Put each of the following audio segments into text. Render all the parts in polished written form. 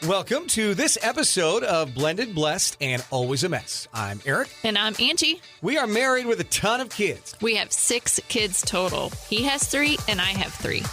Welcome to this episode of Blended, Blessed, and Always a Mess. I'm Eric. And I'm Angie. We are married with a ton of kids. We have 6 kids total. He has 3 and I have 3.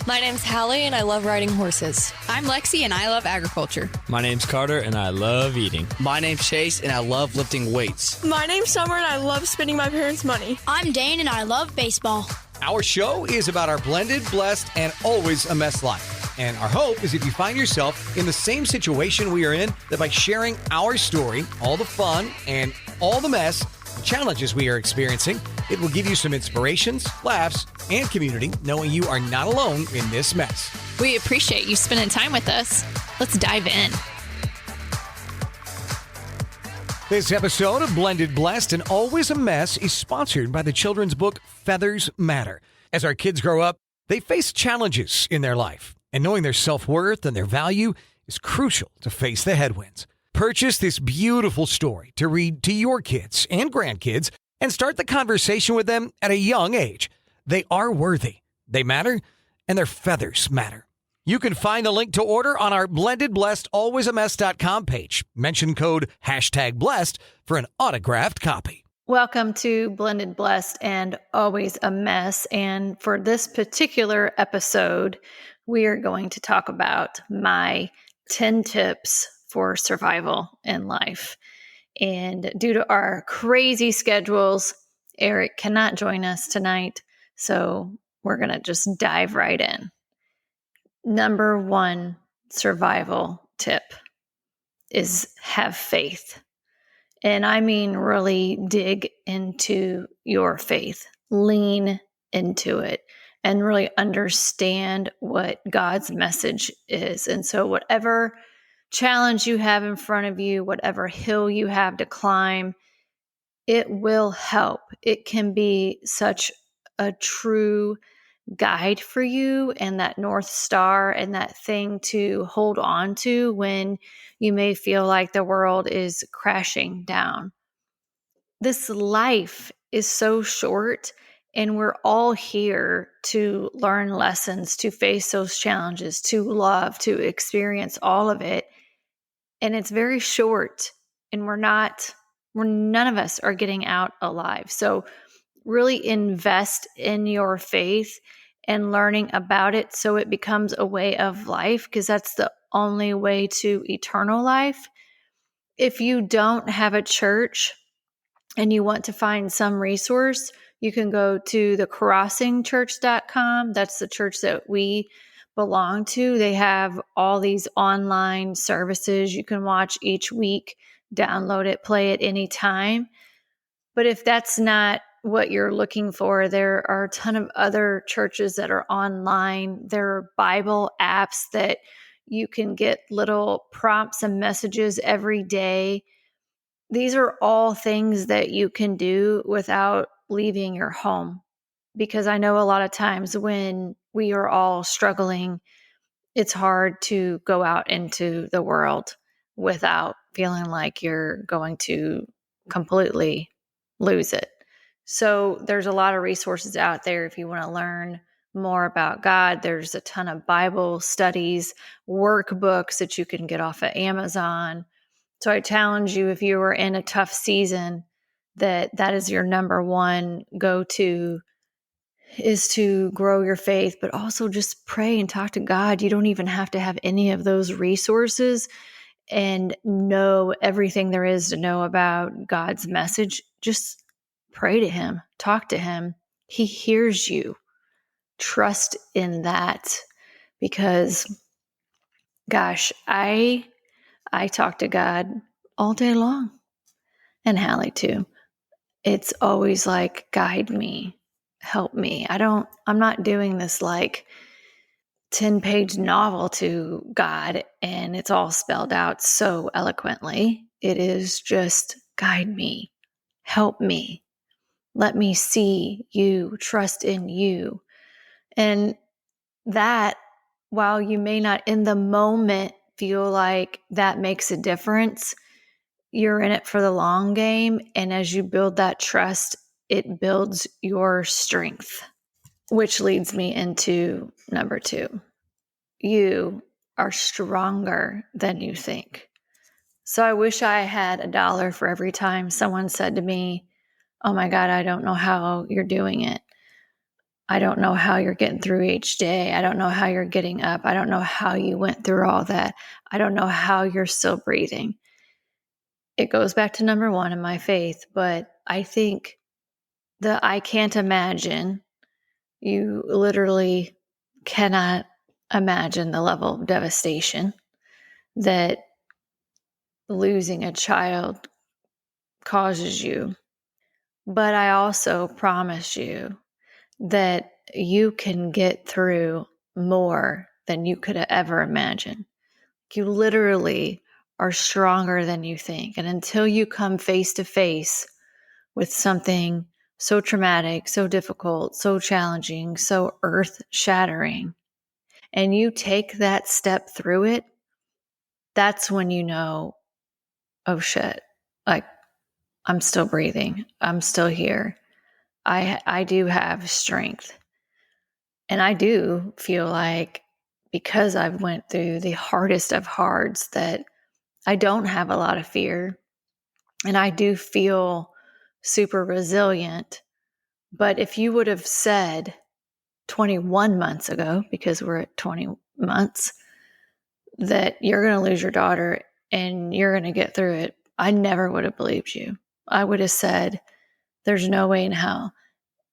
My name's Hallie and I love riding horses. I'm Lexi and I love agriculture. My name's Carter and I love eating. My name's Chase and I love lifting weights. My name's Summer and I love spending my parents' money. I'm Dane and I love baseball. Our show is about our blended, blessed, and always a mess life. And our hope is if you find yourself in the same situation we are in, that by sharing our story, all the fun and all the mess, the challenges we are experiencing, it will give you some inspirations, laughs, and community, knowing you are not alone in this mess. We appreciate you spending time with us. Let's dive in. This episode of Blended, Blessed, and Always a Mess is sponsored by the children's book Feathers Matter. As our kids grow up, they face challenges in their life, and knowing their self-worth and their value is crucial to face the headwinds. Purchase this beautiful story to read to your kids and grandkids and start the conversation with them at a young age. They are worthy, they matter, and their feathers matter. You can find the link to order on our Blended, Blessed, alwaysamess.com page. Mention code #blessed for an autographed copy. Welcome to Blended, Blessed, and Always a Mess. And for this particular episode, we are going to talk about my 10 tips for survival in life. And due to our crazy schedules, Eric cannot join us tonight. So we're going to just dive right in. Number 1 survival tip is have faith. And I mean, really dig into your faith, lean into it, and really understand what God's message is. And so whatever challenge you have in front of you, whatever hill you have to climb, it will help. It can be such a true guide for you and that North Star and that thing to hold on to when you may feel like the world is crashing down. This life is so short, and we're all here to learn lessons, to face those challenges, to love, to experience all of it. And it's very short, and none of us are getting out alive. So really invest in your faith and learning about it so it becomes a way of life, because that's the only way to eternal life. If you don't have a church and you want to find some resource, you can go to thecrossingchurch.com. That's the church that we belong to. They have all these online services you can watch each week, download it, play it anytime. But if that's not what you're looking for, there are a ton of other churches that are online. There are Bible apps that you can get little prompts and messages every day. These are all things that you can do without leaving your home. Because I know a lot of times when we are all struggling, it's hard to go out into the world without feeling like you're going to completely lose it. So there's a lot of resources out there if you want to learn more about God. There's a ton of Bible studies, workbooks that you can get off of Amazon. So I challenge you, if you are in a tough season, that is your number 1 go-to, is to grow your faith, but also just pray and talk to God. You don't even have to have any of those resources and know everything there is to know about God's message. Just pray to Him, talk to Him. He hears you. Trust in that, because, gosh, I talk to God all day long, and Hallie too. It's always like, guide me, help me. I'm not doing this like 10-page novel to God and it's all spelled out so eloquently. It is just, guide me, help me. Let me see you, trust in you. And that, while you may not in the moment feel like that makes a difference, you're in it for the long game. And as you build that trust, it builds your strength, which leads me into number 2. You are stronger than you think. So I wish I had $1 for every time someone said to me, oh my God, I don't know how you're doing it. I don't know how you're getting through each day. I don't know how you're getting up. I don't know how you went through all that. I don't know how you're still breathing. It goes back to number one in my faith, but I think the I can't imagine, you literally cannot imagine the level of devastation that losing a child causes you. But I also promise you that you can get through more than you could ever imagine. You literally are stronger than you think. And until you come face to face with something so traumatic, so difficult, so challenging, so earth shattering, and you take that step through it, that's when you know, oh shit, like I'm still breathing. I'm still here. I do have strength. And I do feel like because I've went through the hardest of hards that I don't have a lot of fear, and I do feel super resilient. But if you would have said 21 months ago, because we're at 20 months, that you're going to lose your daughter and you're going to get through it, I never would have believed you. I would have said, there's no way in hell.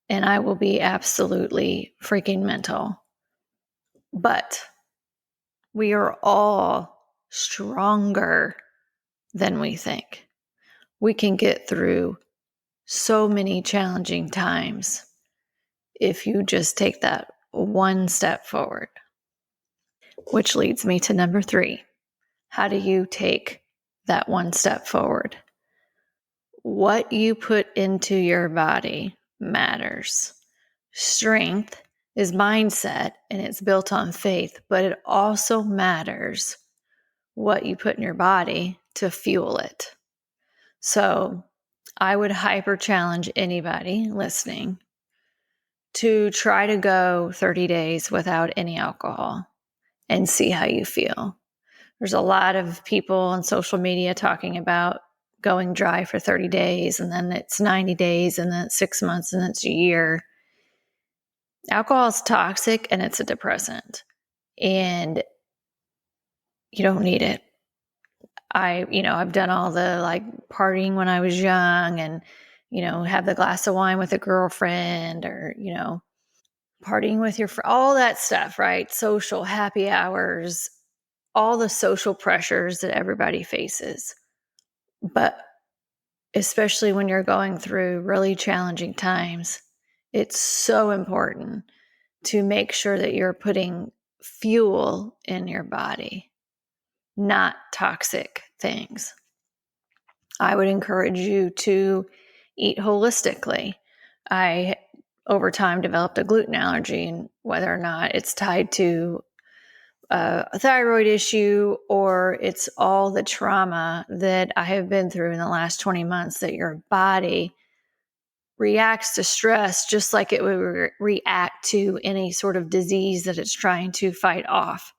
And I will be absolutely freaking mental. But we are all stronger than we think. We can get through so many challenging times if you just take that one step forward. Which leads me to number 3. How do you take that one step forward? What you put into your body matters. Strength is mindset and it's built on faith, but it also matters what you put in your body to fuel it. So I would hyper challenge anybody listening to try to go 30 days without any alcohol and see how you feel. There's a lot of people on social media talking about going dry for 30 days and then it's 90 days and then it's 6 months and then it's a year. Alcohol is toxic and it's a depressant and you don't need it. I've done all the like partying when I was young and, have the glass of wine with a girlfriend or, partying with your friend, all that stuff, right? Social happy hours, all the social pressures that everybody faces. But especially when you're going through really challenging times, it's so important to make sure that you're putting fuel in your body, not toxic things. I would encourage you to eat holistically. I, over time, developed a gluten allergy, and whether or not it's tied to a thyroid issue or it's all the trauma that I have been through in the last 20 months, that your body reacts to stress just like it would react to any sort of disease that it's trying to fight off.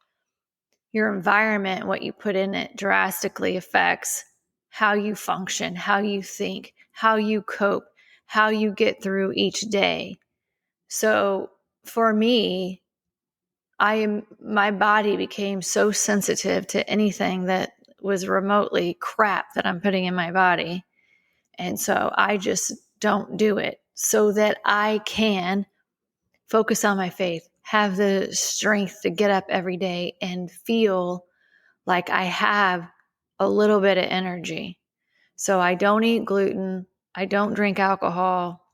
Your environment, what you put in it, drastically affects how you function, how you think, how you cope, how you get through each day. So for me, my body became so sensitive to anything that was remotely crap that I'm putting in my body. And so I just don't do it so that I can focus on my faith, have the strength to get up every day and feel like I have a little bit of energy. So I don't eat gluten. I don't drink alcohol.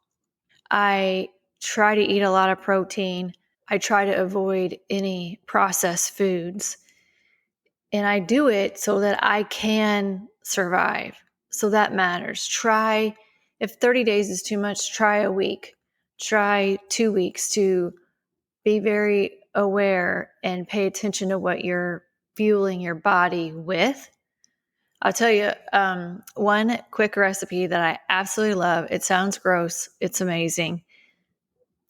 I try to eat a lot of protein. I try to avoid any processed foods. And I do it so that I can survive. So that matters. If 30 days is too much, try a week. Try 2 weeks to be very aware and pay attention to what you're fueling your body with. I'll tell you one quick recipe that I absolutely love. It sounds gross. It's amazing.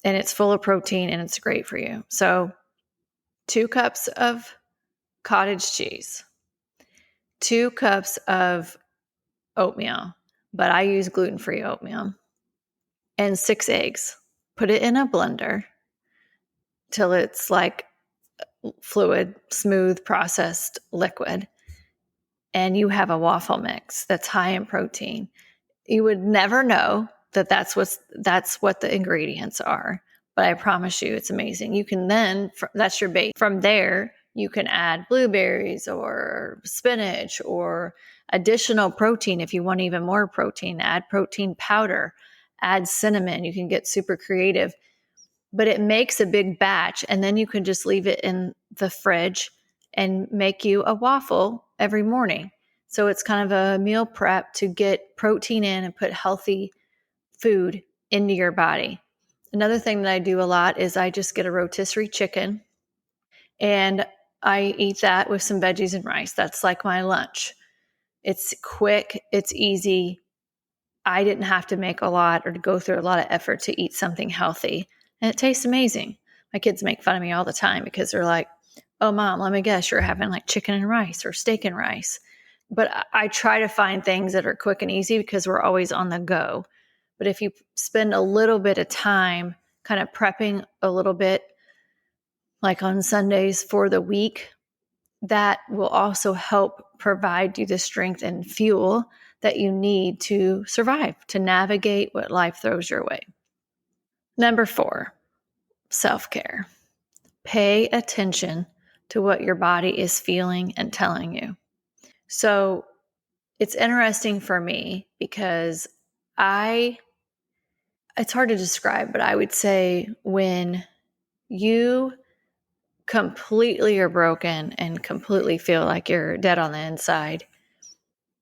And it's full of protein and it's great for you. So 2 cups of cottage cheese, 2 cups of oatmeal, but I use gluten-free oatmeal, and 6 eggs. Put it in a blender till it's like fluid, smooth, processed liquid. And you have a waffle mix that's high in protein. You would never know that that's what the ingredients are, but I promise you it's amazing. You can then, that's your base. From there, you can add blueberries or spinach or additional protein if you want even more protein. Add protein powder, add cinnamon. You can get super creative, but it makes a big batch, and then you can just leave it in the fridge and make you a waffle every morning. So it's kind of a meal prep to get protein in and put healthy food into your body. Another thing that I do a lot is I just get a rotisserie chicken and I eat that with some veggies and rice. That's like my lunch. It's quick, it's easy. I didn't have to make a lot or to go through a lot of effort to eat something healthy. And it tastes amazing. My kids make fun of me all the time because they're like, "Oh, Mom, let me guess, you're having like chicken and rice or steak and rice." But I try to find things that are quick and easy because we're always on the go. But if you spend a little bit of time kind of prepping a little bit, like on Sundays for the week, that will also help provide you the strength and fuel that you need to survive, to navigate what life throws your way. Number 4, self-care. Pay attention to what your body is feeling and telling you. So it's interesting for me because it's hard to describe, but I would say when you completely are broken and completely feel like you're dead on the inside,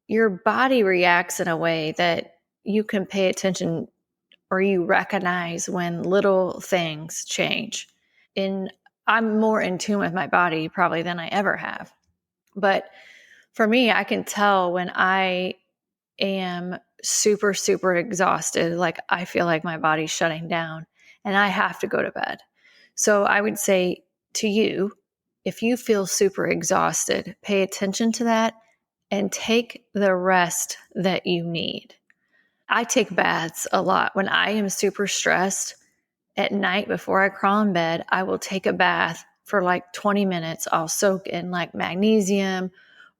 your body reacts in a way that you can pay attention or you recognize when little things change. And I'm more in tune with my body probably than I ever have. But for me, I can tell when I am super, super exhausted, like I feel like my body's shutting down and I have to go to bed. So I would say to you, if you feel super exhausted, pay attention to that and take the rest that you need. I take baths a lot. When I am super stressed at night before I crawl in bed, I will take a bath for like 20 minutes. I'll soak in like magnesium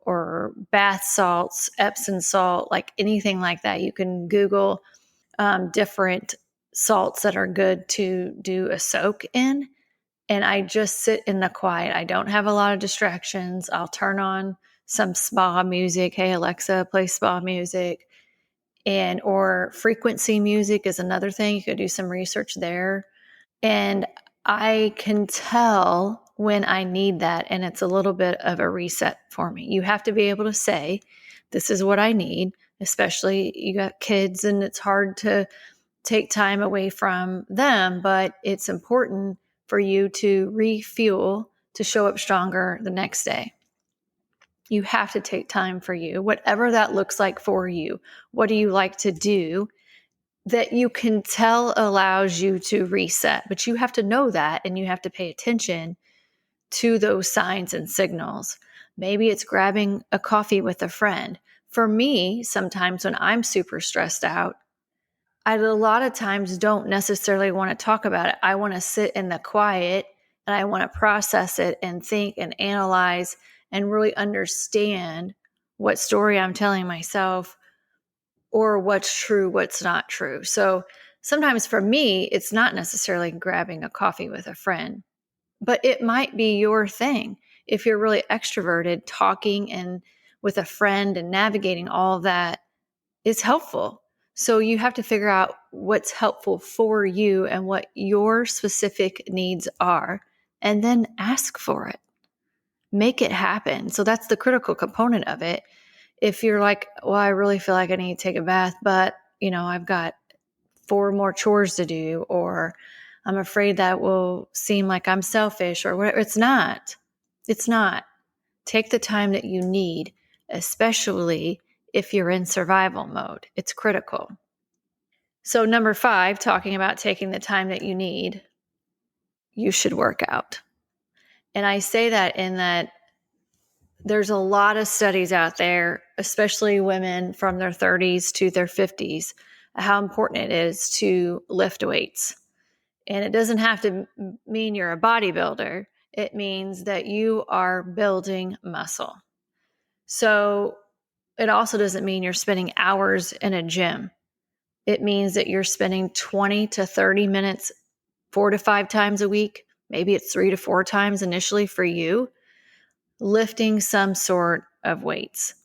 or bath salts, Epsom salt, like anything like that. You can Google different salts that are good to do a soak in. And I just sit in the quiet. I don't have a lot of distractions. I'll turn on some spa music. Hey, Alexa, play spa music. Or frequency music is another thing. You could do some research there. And I can tell when I need that, and it's a little bit of a reset for me. You have to be able to say, this is what I need, especially you got kids and it's hard to take time away from them, but it's important for you to refuel to show up stronger the next day. You have to take time for you, whatever that looks like for you. What do you like to do that you can tell allows you to reset? But you have to know that, and you have to pay attention to those signs and signals. Maybe it's grabbing a coffee with a friend. For me, sometimes when I'm super stressed out, I a lot of times don't necessarily want to talk about it. I want to sit in the quiet and I want to process it and think and analyze and really understand what story I'm telling myself or what's true, what's not true. So sometimes for me, it's not necessarily grabbing a coffee with a friend, but it might be your thing. If you're really extroverted, talking and with a friend and navigating all of that is helpful. So you have to figure out what's helpful for you and what your specific needs are, and then ask for it. Make it happen. So that's the critical component of it. If you're like, well, I really feel like I need to take a bath, but I've got 4 more chores to do, or I'm afraid that will seem like I'm selfish or whatever. It's not. It's not. Take the time that you need, especially if you're in survival mode. It's critical. So number 5, talking about taking the time that you need, you should work out. And I say that in that there's a lot of studies out there, especially women from their 30s to their 50s, how important it is to lift weights. And it doesn't have to mean you're a bodybuilder. It means that you are building muscle. So it also doesn't mean you're spending hours in a gym. It means that you're spending 20 to 30 minutes 4 to 5 times a week. Maybe it's 3 to 4 times initially for you, lifting some sort of weights.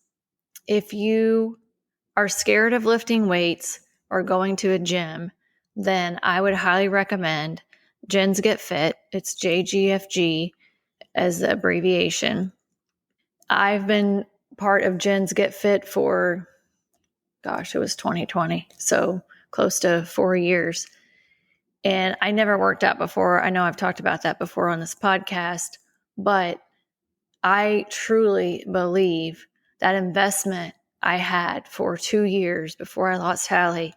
If you are scared of lifting weights or going to a gym, then I would highly recommend Jen's Get Fit. It's JGFG as the abbreviation. I've been part of Jen's Get Fit for, it was 2020, so close to 4 years. And I never worked out before. I know I've talked about that before on this podcast, but I truly believe that investment I had for 2 years before I lost Hallie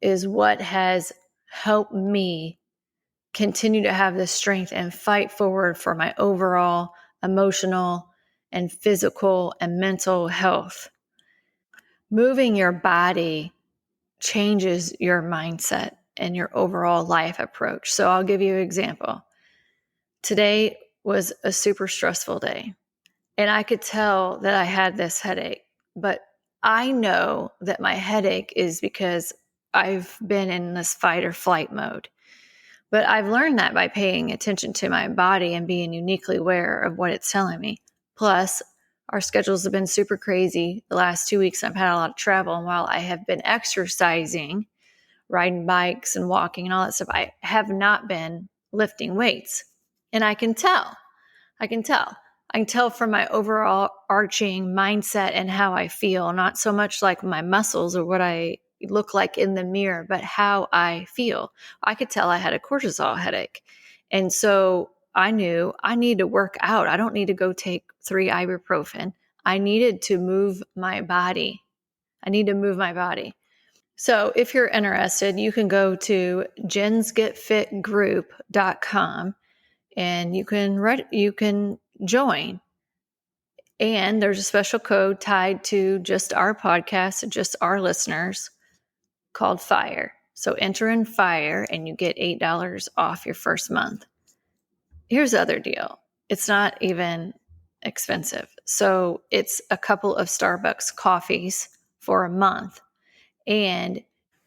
is what has helped me continue to have the strength and fight forward for my overall emotional and physical and mental health. Moving your body changes your mindset and your overall life approach. So I'll give you an example. Today was a super stressful day, and I could tell that I had this headache, but I know that my headache is because I've been in this fight or flight mode. But I've learned that by paying attention to my body and being uniquely aware of what it's telling me. Plus, our schedules have been super crazy. The last 2 weeks, I've had a lot of travel. And while I have been exercising, riding bikes and walking and all that stuff, I have not been lifting weights. And I can tell. I can tell from my overall arching mindset and how I feel, not so much like my muscles or what I look like in the mirror, but how I feel. I could tell I had a cortisol headache. And so I knew I need to work out. I don't need to go take 3 ibuprofen. I needed to move my body. So if you're interested, you can go to jensgetfitgroup.com and you can join. And there's a special code tied to just our podcast, just our listeners, called FIRE. So enter in FIRE and you get $8 off your first month. Here's the other deal. It's not even expensive. So it's a couple of Starbucks coffees for a month, and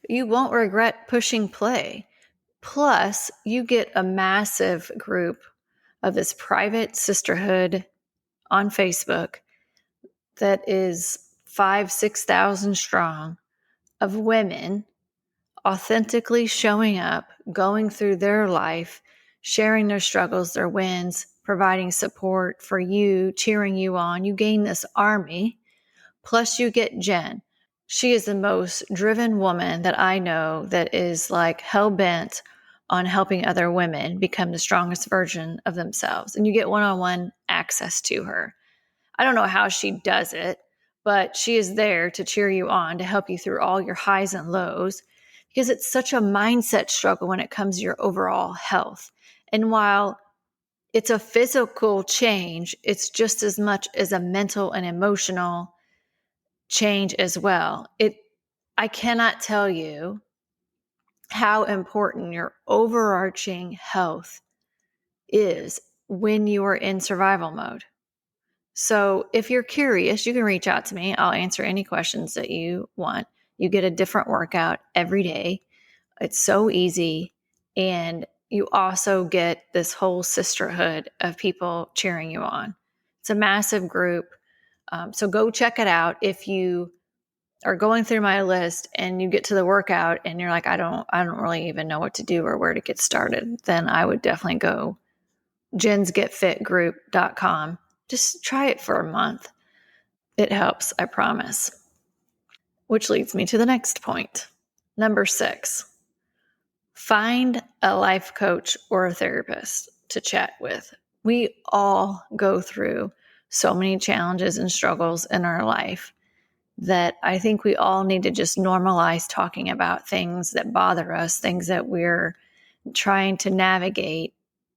you won't regret pushing play. Plus, you get a massive group of this private sisterhood on Facebook that is 5,000-6,000 strong of women authentically showing up, going through their life, sharing their struggles, their wins, providing support for you, cheering you on. You gain this army. Plus you get Jen. She is the most driven woman that I know that is like hell-bent on helping other women become the strongest version of themselves. And you get one-on-one access to her. I don't know how she does it, but she is there to cheer you on, to help you through all your highs and lows, because it's such a mindset struggle when it comes to your overall health. And while it's a physical change, it's just as much as a mental and emotional change as well. I cannot tell you how important your overarching health is when you are in survival mode. So if you're curious, you can reach out to me. I'll answer any questions that you want. You get a different workout every day. It's so easy. And you also get this whole sisterhood of people cheering you on. It's a massive group. So go check it out. If you are going through my list and you get to the workout and you're like, I don't really even know what to do or where to get started, then I would definitely go jensgetfitgroup.com. Just try it for a month. It helps, I promise. Which leads me to the next point. Number 6, find a life coach or a therapist to chat with. We all go through so many challenges and struggles in our life that I think we all need to just normalize talking about things that bother us, things that we're trying to navigate.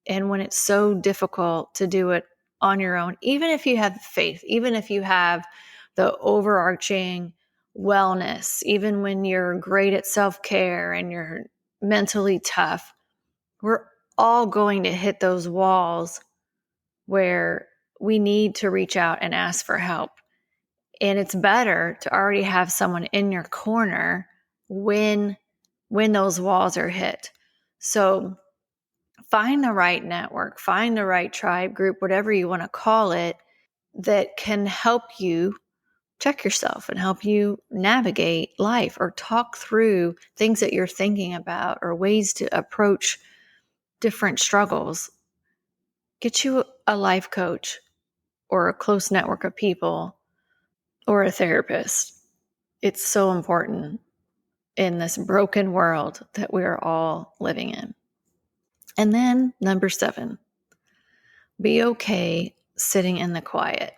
And when it's so difficult to do it on your own, even if you have faith, even if you have the overarching wellness, even when you're great at self-care and you're mentally tough, we're all going to hit those walls where we need to reach out and ask for help. And it's better to already have someone in your corner when those walls are hit. So find the right network, find the right tribe group, whatever you want to call it, that can help you check yourself and help you navigate life or talk through things that you're thinking about or ways to approach different struggles. Get you a life coach or a close network of people or a therapist. It's so important in this broken world that we are all living in. And then number 7, be okay sitting in the quiet.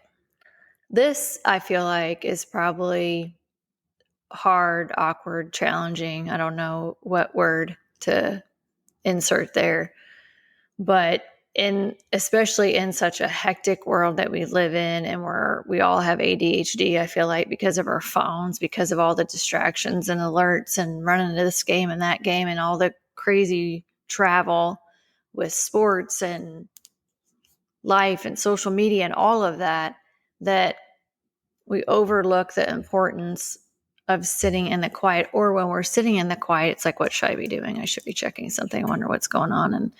This, I feel like, is probably hard, awkward, challenging. I don't know what word to insert there. But especially in such a hectic world that we live in, and we all have ADHD, I feel like, because of our phones, because of all the distractions and alerts and running to this game and that game and all the crazy travel with sports and life and social media and all of that we overlook the importance of sitting in the quiet. Or when we're sitting in the quiet, it's like, what should I be doing? I should be checking something. I wonder what's going on and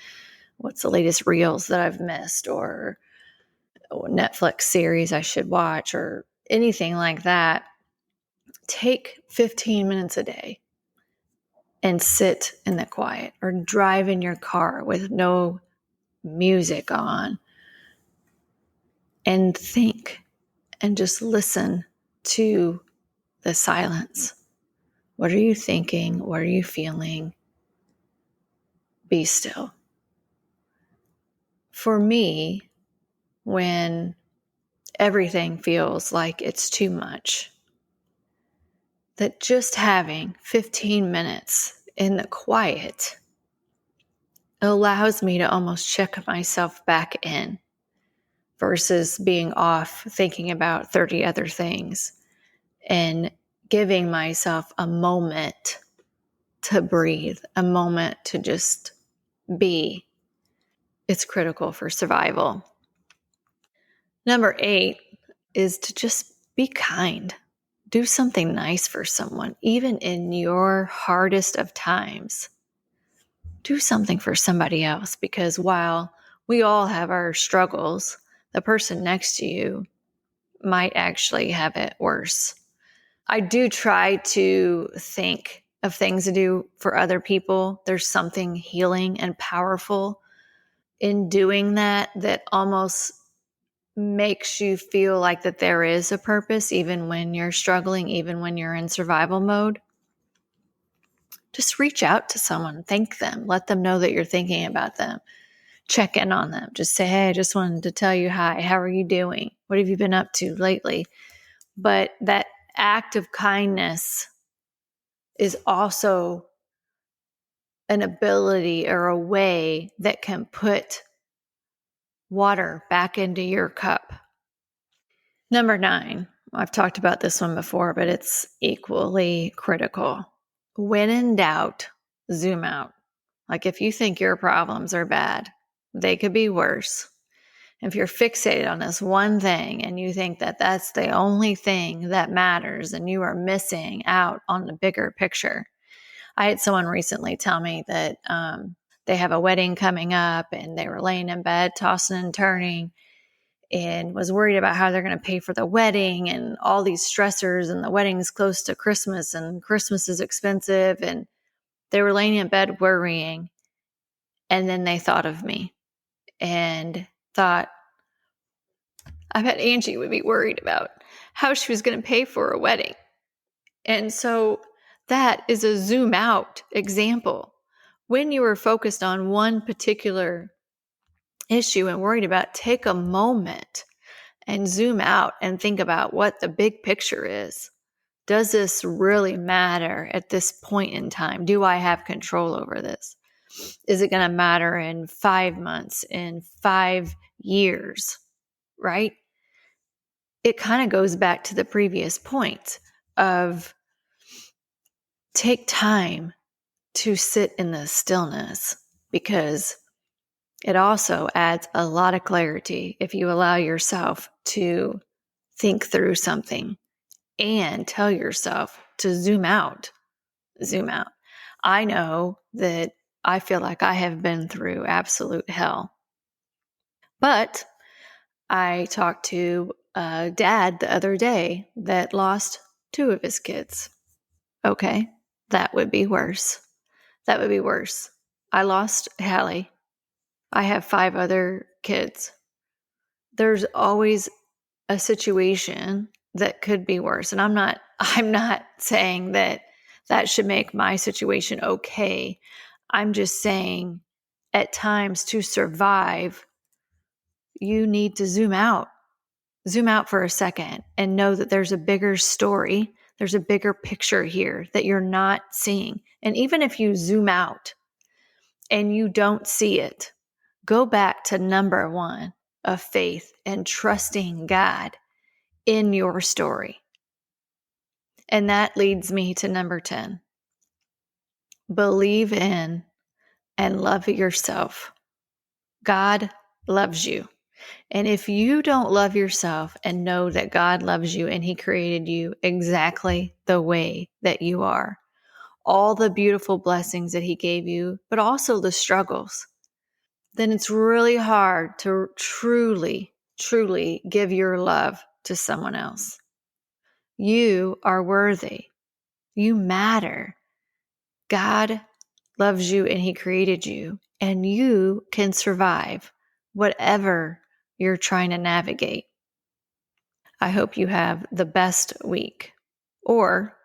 what's the latest reels that I've missed, or Netflix series I should watch, or anything like that. Take 15 minutes a day and sit in the quiet, or drive in your car with no music on and think and just listen to the silence. What are you thinking? What are you feeling? Be still. For me, when everything feels like it's too much, that just having 15 minutes in the quiet allows me to almost check myself back in versus being off thinking about 30 other things, and giving myself a moment to breathe, a moment to just be. It's critical for survival. Number 8 is to just be kind. Do something nice for someone, even in your hardest of times. Do something for somebody else, because while we all have our struggles, the person next to you might actually have it worse. I do try to think of things to do for other people. There's something healing and powerful in doing that almost makes you feel like that there is a purpose, even when you're struggling, even when you're in survival mode. Just reach out to someone, thank them, let them know that you're thinking about them, check in on them. Just say, hey, I just wanted to tell you hi. How are you doing? What have you been up to lately? But that act of kindness is also an ability or a way that can put water back into your cup. Number 9, I've talked about this one before, but it's equally critical. When in doubt, zoom out. Like, if you think your problems are bad, they could be worse. If you're fixated on this one thing and you think that that's the only thing that matters, and you are missing out on the bigger picture. I had someone recently tell me that they have a wedding coming up, and they were laying in bed, tossing and turning, and was worried about how they're going to pay for the wedding and all these stressors, and the wedding is close to Christmas and Christmas is expensive. And they were laying in bed worrying. And then they thought of me and thought, I bet Angie would be worried about how she was going to pay for a wedding. And so that is a zoom out example. When you are focused on one particular issue and worried about, take a moment and zoom out and think about what the big picture is. Does this really matter at this point in time? Do I have control over this? Is it going to matter in 5 months, in 5 years? right? It kind of goes back to the previous point of take time to sit in the stillness, because it also adds a lot of clarity if you allow yourself to think through something and tell yourself to zoom out. Zoom out. I know that I feel like I have been through absolute hell. But I talked to a dad the other day that lost 2 of his kids. Okay, that would be worse. That would be worse. I lost Hallie. I have 5 other kids. There's always a situation that could be worse. And I'm not saying that should make my situation okay. I'm just saying at times to survive, you need to zoom out. Zoom out for a second and know that there's a bigger story. There's a bigger picture here that you're not seeing. And even if you zoom out and you don't see it, go back to number 1 of faith and trusting God in your story. And that leads me to number 10. Believe in and love yourself. God loves you. And if you don't love yourself and know that God loves you and He created you exactly the way that you are, all the beautiful blessings that He gave you, but also the struggles, then it's really hard to truly, truly give your love to someone else. You are worthy. You matter. God loves you and He created you, and you can survive whatever you're trying to navigate. I hope you have the best week. Or,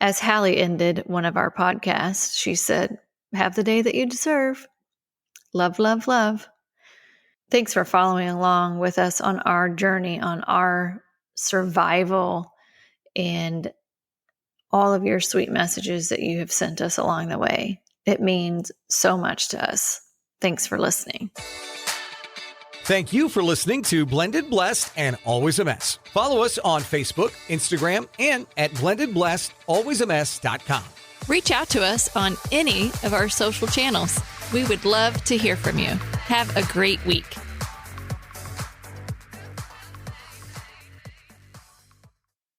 as Hallie ended one of our podcasts, she said, have the day that you deserve. Love, love, love. Thanks for following along with us on our journey, on our survival, and all of your sweet messages that you have sent us along the way. It means so much to us. Thanks for listening. Thank you for listening to Blended Blessed and Always a Mess. Follow us on Facebook, Instagram, and at blendedblessedalwaysamess.com. Reach out to us on any of our social channels. We would love to hear from you. Have a great week.